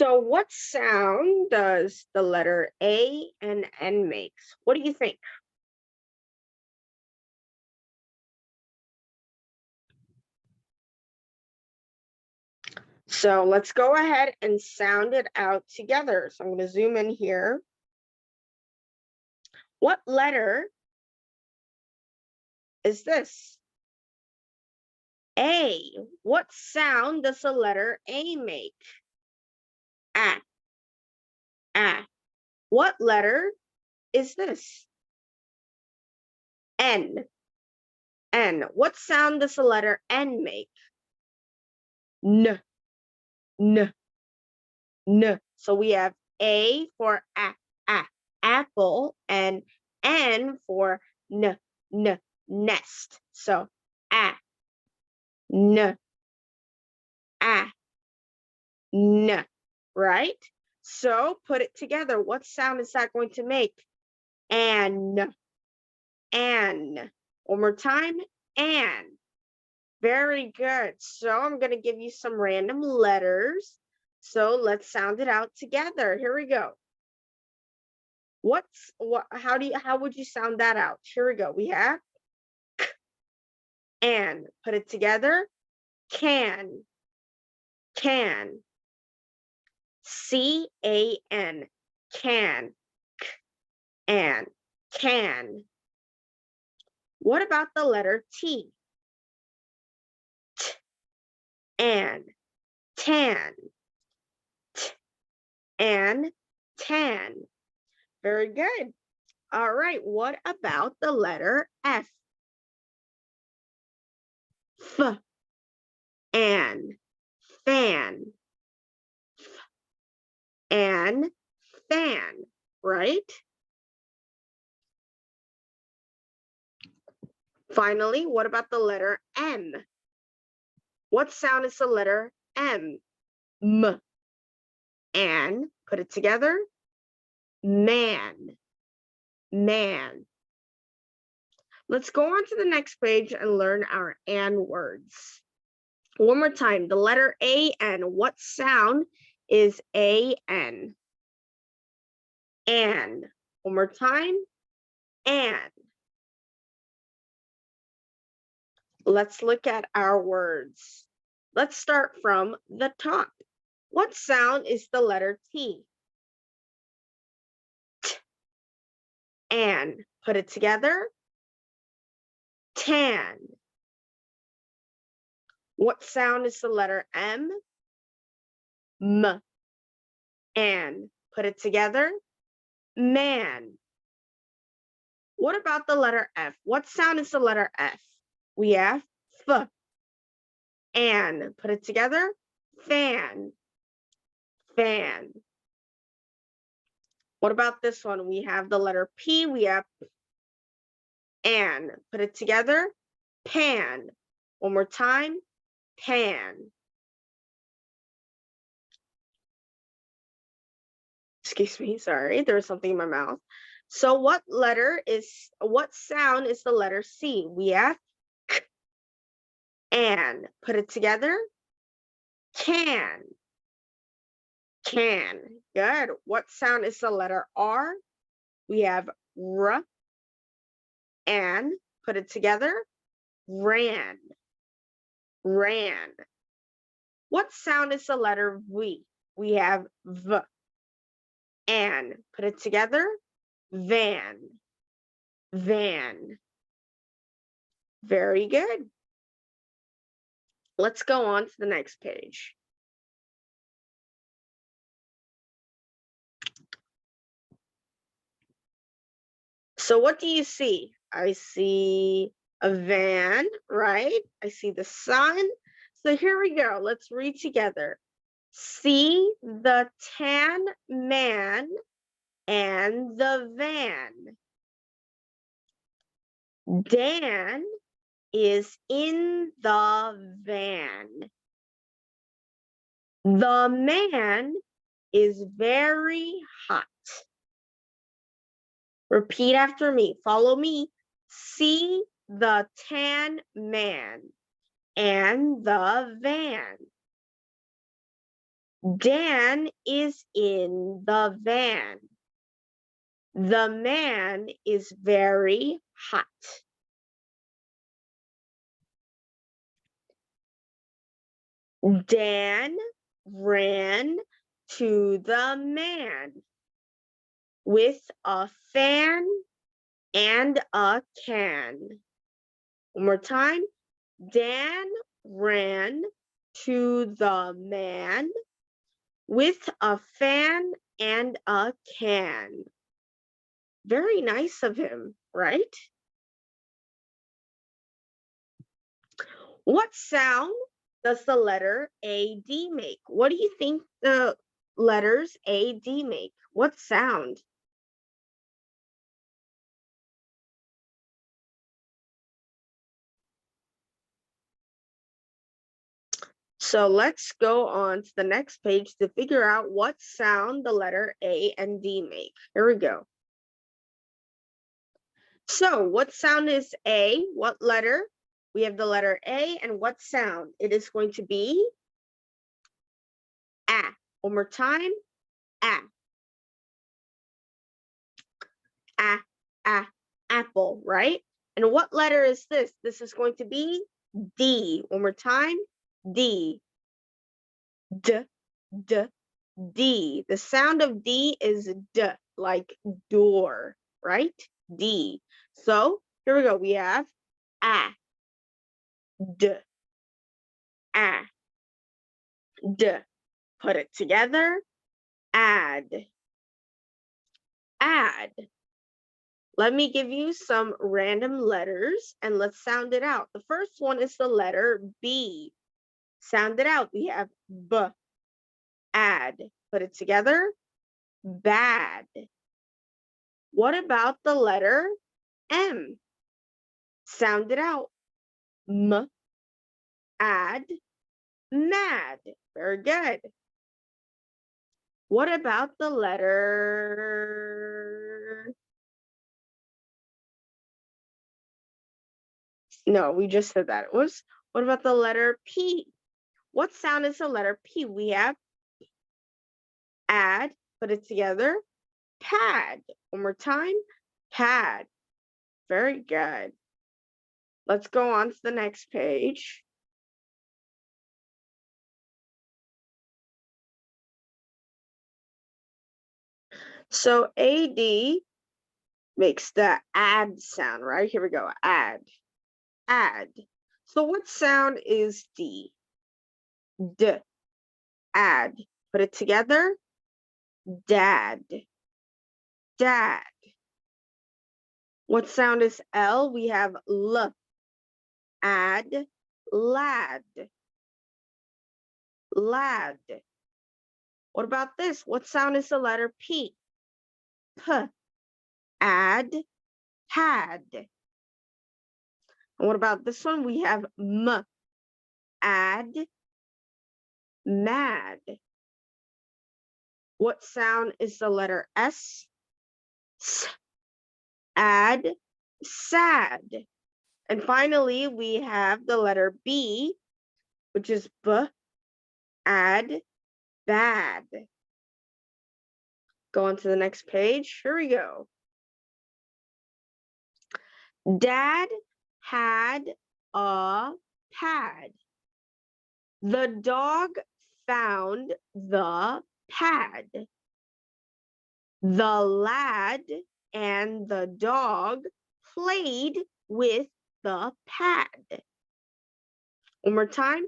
So what sound does the letter A and N makes? What do you think? So let's go ahead and sound it out together. So I'm going to zoom in here. What letter is this? A. What sound does the letter A make? Ah, ah. What letter is this? N. N. What sound does the letter N make? N. N. N. So we have A for apple, and N for nest. So n, n, right? So put it together. What sound is that going to make? An. One more time. An. Very good. So I'm going to give you some random letters. So let's sound it out together. Here we go. How would you sound that out? Here we go. We have k, and. Put it together. Can. Can. C-A-N. Can. K, and. Can. What about the letter T? T, and. Tan. T, and. Tan. Very good. All right. What about the letter F? F, and. Fan. F, and. Fan. Right? Finally, what about the letter M? What sound is the letter M? M. And. Put it together. Man. Man. Let's go on to the next page and learn our "and" words. One more time, the letter A-N. What sound is A-N? And. One more time, and. Let's look at our words. Let's start from the top. What sound is the letter T? T. And. Put it together. Tan. What sound is the letter M? M. And. Put it together. Man. What about the letter F? What sound is the letter F? We have F. And. Put it together. Fan. Fan. What about this one? We have the letter P. We have and. Put it together. Pan. One more time. Pan. Excuse me, sorry, there was something in my mouth. So what sound is the letter C? We have K, and. Put it together. Can. Can. Good. What sound is the letter R? We have R, and. Put it together. Ran. Ran. What sound is the letter V? We have V, and. Put it together. Van. Van. Very good. Let's go on to the next page. So what do you see? I see a van, right? I see the sun. So here we go. Let's read together. See the tan man and the van. Dan is in the van. The man is very hot. Repeat after me. Follow me. See the tan man and the van. Dan is in the van. The man is very hot. Dan ran to the man with a fan and a can. One more time. Dan ran to the man with a fan and a can. Very nice of him, right? What sound does the letter AD make? What do you think the letters AD make? What sound? So let's go on to the next page to figure out what sound the letter A and D make. Here we go. So what sound is A? What letter? We have the letter A, and what sound? It is going to be A. One more time. A. A. Apple, right? And what letter is this? This is going to be D. One more time. D. D. D. D. The sound of D is D, like door, right? D. So here we go. We have A. D. A. D. Put it together. Add. Add. Let me give you some random letters and let's sound it out. The first one is the letter B. Sound it out. We have B. Add. Put it together. Bad. What about the letter M? Sound it out. M. Add. Mad. Very good. What about the letter? No, we just said that. What about the letter P? What sound is the letter P? We have add, put it together, pad. One more time, pad. Very good. Let's go on to the next page. So AD makes the add sound, right? Here we go, add, add. So what sound is D? D, add. Put it together, dad, dad. What sound is L? We have L, add, lad, lad. What about this? What sound is the letter P? P, add, pad. And what about this one? We have M, add, mad. What sound is the letter S? S, add, sad. And finally, we have the letter B, which is B, add, bad. Go on to the next page. Here we go. Dad had a pad. The dog found the pad. The lad and the dog played with the pad. One more time.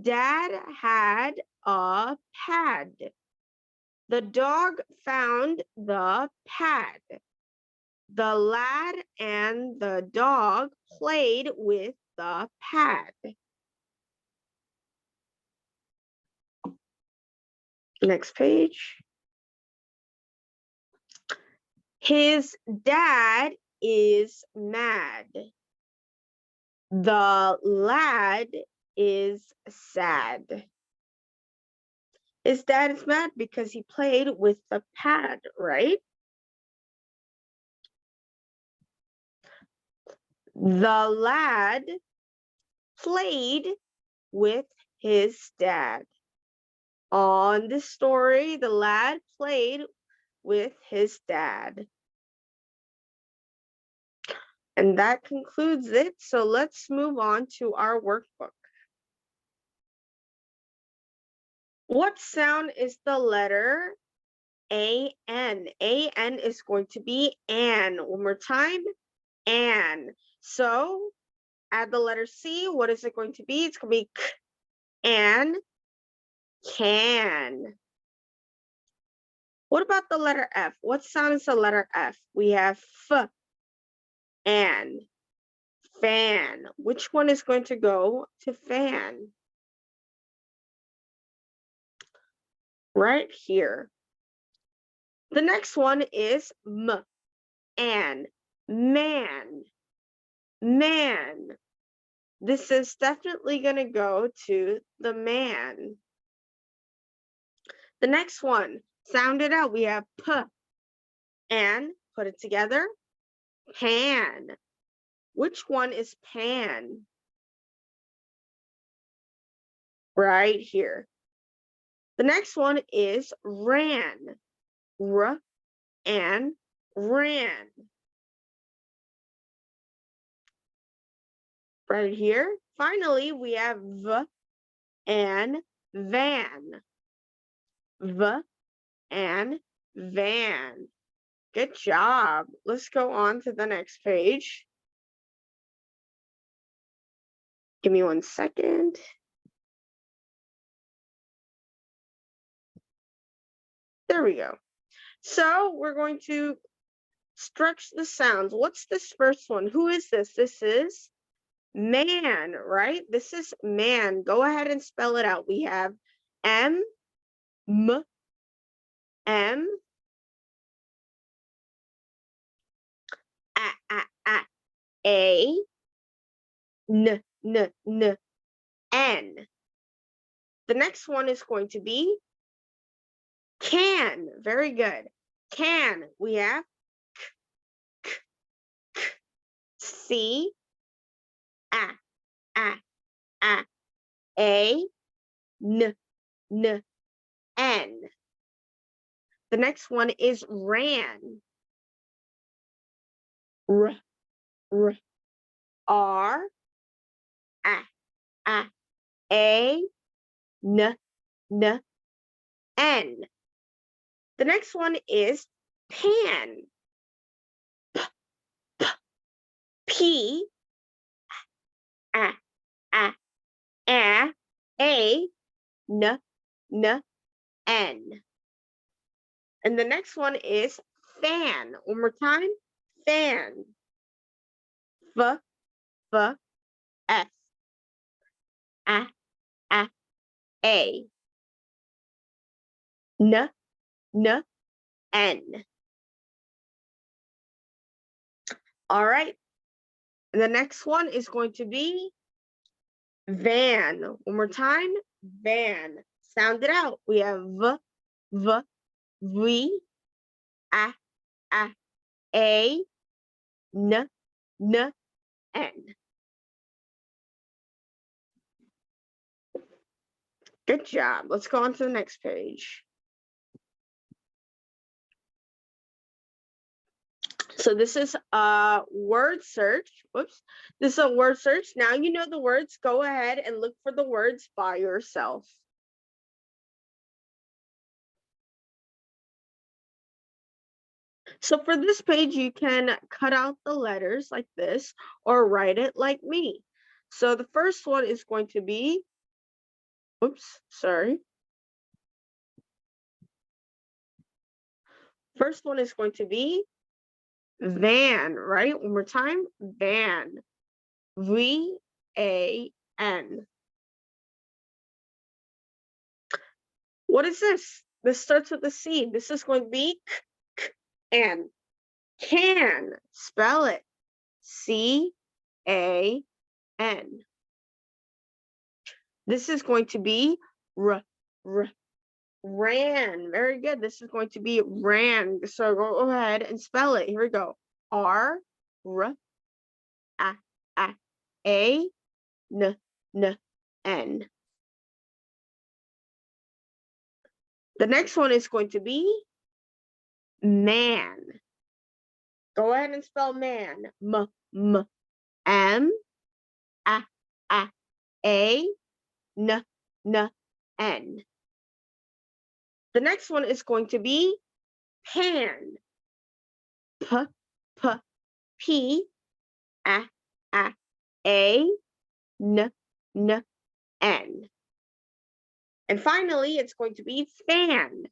Dad had a pad. The dog found the pad. The lad and the dog played with the pad. Next page. His dad is mad. The lad is sad. His dad is mad because he played with the pad, right? The lad played with his dad. On this story, the lad played with his dad. And that concludes it. So let's move on to our workbook. What sound is the letter A-N? A-N is going to be an. One more time, an. So add the letter C. What is it going to be? It's going to be k, an, can. What about the letter F? What sound is the letter F? We have F, an, fan. Which one is going to go to fan? Right here. The next one is M, an, man, man. This is definitely going to go to the man. The next one, sound it out. We have P, and put it together, pan. Which one is pan? Right here. The next one is ran. R and ran. Right here. Finally, we have V and van. V and van. Good job. Let's go on to the next page. Give me 1 second. There we go. So we're going to structure the sounds. What's this first one? Who is this? This is man, right? This is man. Go ahead and spell it out. We have M, M, M, A, N, N, N, N. The next one is going to be can. Very good. Can. We have K, K, K, C, A, A, A, N, N, N. The next one is ran. R, R, R, A, N, N, N. The next one is pan. P, P, P, A, A, A, N, N, N. And the next one is fan. One more time. Fan. F, F, S. A, A. N, N, N. All right. And the next one is going to be van. One more time. Van. Sound it out. We have V, V, V, A, A, N, N, N. Good job. Let's go on to the next page. So this is a word search. Whoops. This is a word search. Now you know the words. Go ahead and look for the words by yourself. So for this page, you can cut out the letters like this or write it like me. So the first one is going to be, oops, sorry. First one is going to be van, right? One more time, van. V-A-N. What is this? This starts with a C. This is going to be k, k, and can. Spell it. C-A-N. This is going to be r, r, ran. Very good. This is going to be ran. So go ahead and spell it. Here we go. R, R, A, A, N, N, N. The next one is going to be man. Go ahead and spell man. M, M, A, A, N, N. The next one is going to be pan. P, P, A, N, N. And finally, it's going to be fan.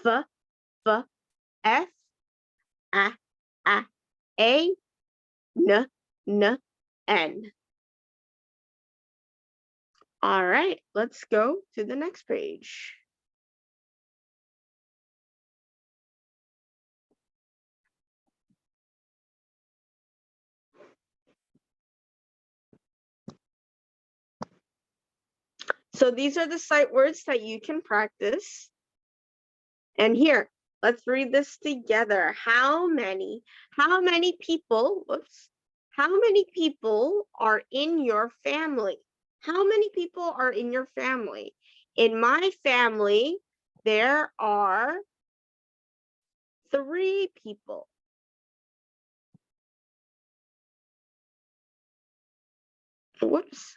F, F, A, N, N. All right, let's go to the next page. So these are the sight words that you can practice. And here, let's read this together. How many people, how many people are in your family? How many people are in your family? In my family, there are 3 people. Whoops.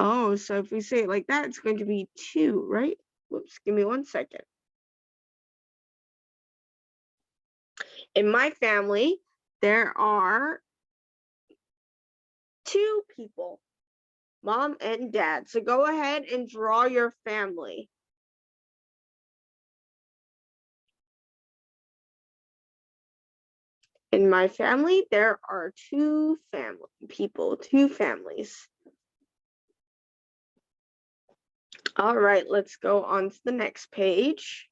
Oh, so if we say it like that, it's going to be 2, right? Whoops, give me 1 second. In my family, there are 2 people, mom and dad. So go ahead and draw your family. In my family, there are 2 families. All right, let's go on to the next page.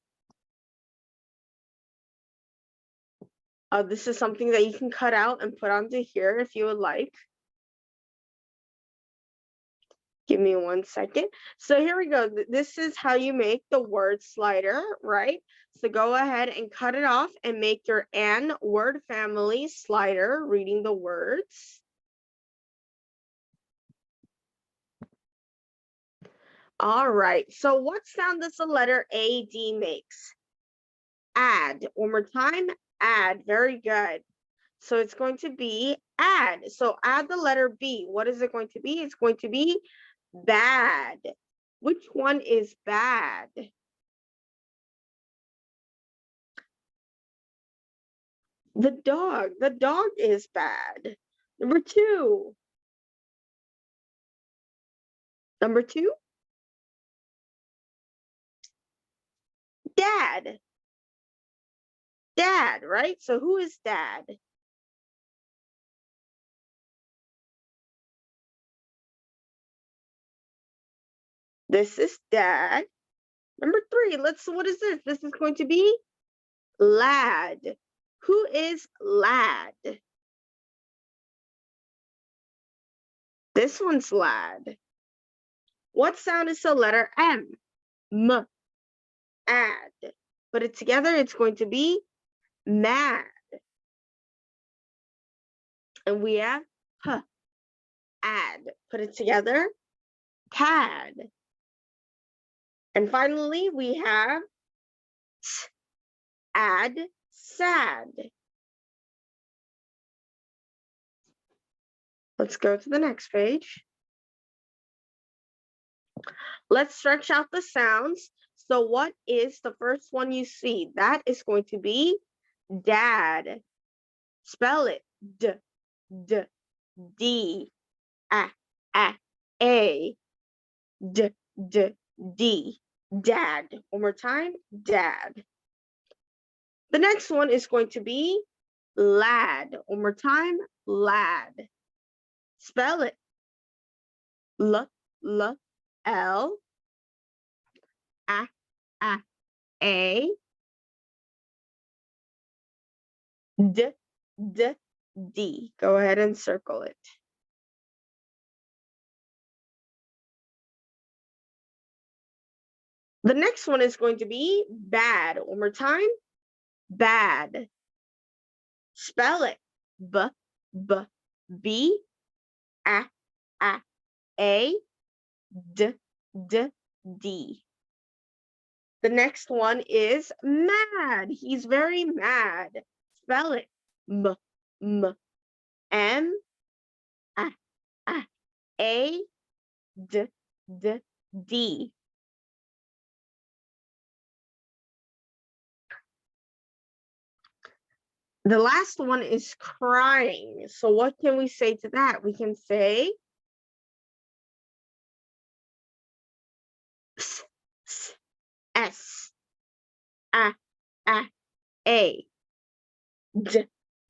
This is something that you can cut out and put onto here if you would like. Give me 1 second. So here we go. This is how you make the word slider, right? So go ahead and cut it off and make your an word family slider, reading the words. All right, so what sound does the letter AD makes? Add. One more time, add. Very good. So it's going to be add. So add the letter B. What is it going to be? It's going to be bad. Which one is bad? The dog. The dog is bad. Number 2. Number 2. Dad. Dad, right? So who is dad? This is dad. Number 3. What is this? This is going to be lad. Who is lad? This one's lad. What sound is the letter M? M. Add. Put it together, it's going to be mad. And we have P. Add. Put it together, pad. And finally, we have S. Add. Sad. Let's go to the next page. Let's stretch out the sounds. So what is the first one you see? That is going to be dad. Spell it. D, D, D, A, A, D, D, D. Dad. One more time. Dad. The next one is going to be lad. One more time. Lad. Spell it. L, L, L, A, A, D, D, D. Go ahead and circle it. The next one is going to be bad. One more time. Bad. Spell it. B, B, B, A, D, D, D. The next one is mad. He's very mad. Spell it. M, M, M, A, A, D, D, D. The last one is crying. So what can we say to that? We can say S, S, A, A, D,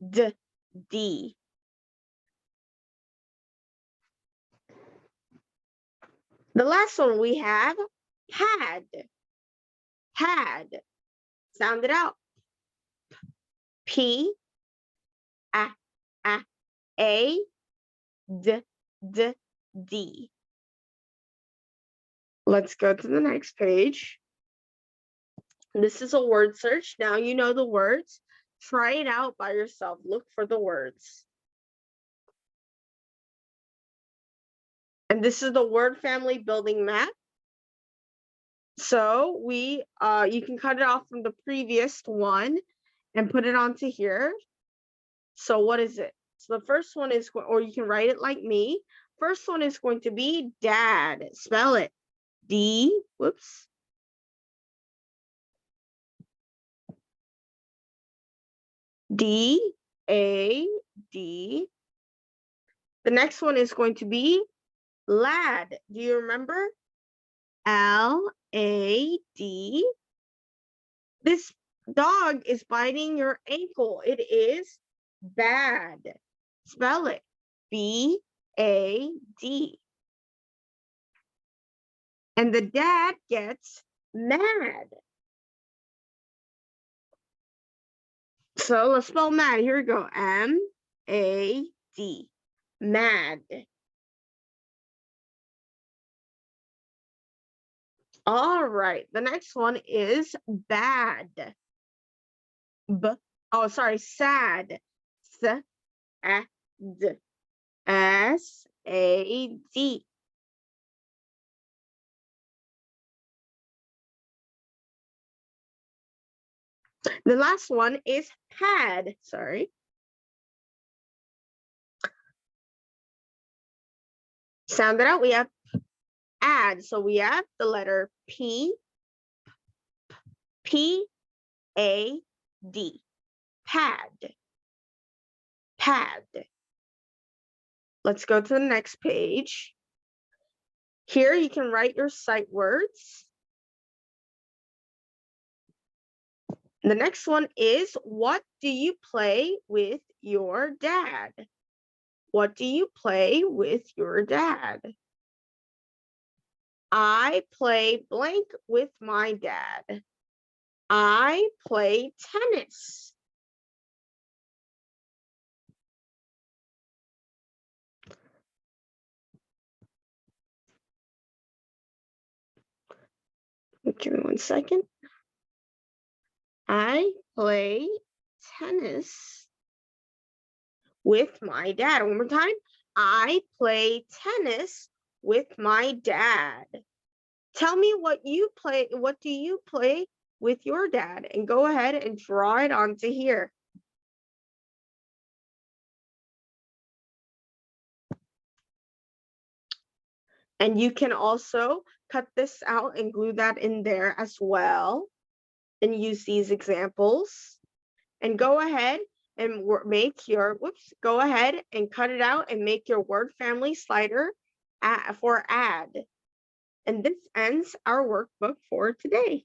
D, D. The last one we have had. Had. Sound it out. P, A, D, D, D. Let's go to the next page. This is a word search. Now you know the words. Try it out by yourself. Look for the words. And this is the word family building map. So you can cut it off from the previous one and put it onto here. So what is it? So the first one is, or you can write it like me. First one is going to be dad. Spell it. D, whoops. D, A, D. The next one is going to be lad. Do you remember? L, A, D. This dog is biting your ankle. It is bad. Spell it. B, A, D. And the dad gets mad. So let's spell mad. Here we go. M-A-D. Mad. All right. The next one is bad. Sad. S-A-D. S-A-D. The last one is had. Sorry. Sound it out. We have add. So we have the letter P, P, A, D. Pad. Pad. Let's go to the next page. Here you can write your sight words. The next one is, what do you play with your dad? What do you play with your dad? I play blank with my dad. I play tennis. Give me 1 second. I play tennis with my dad. One more time. I play tennis with my dad. Tell me what you play. What do you play with your dad? And go ahead and draw it onto here. And you can also cut this out and glue that in there as well. And use these examples. And go ahead and make your, go ahead and cut it out and make your word family slider for add. And this ends our workbook for today.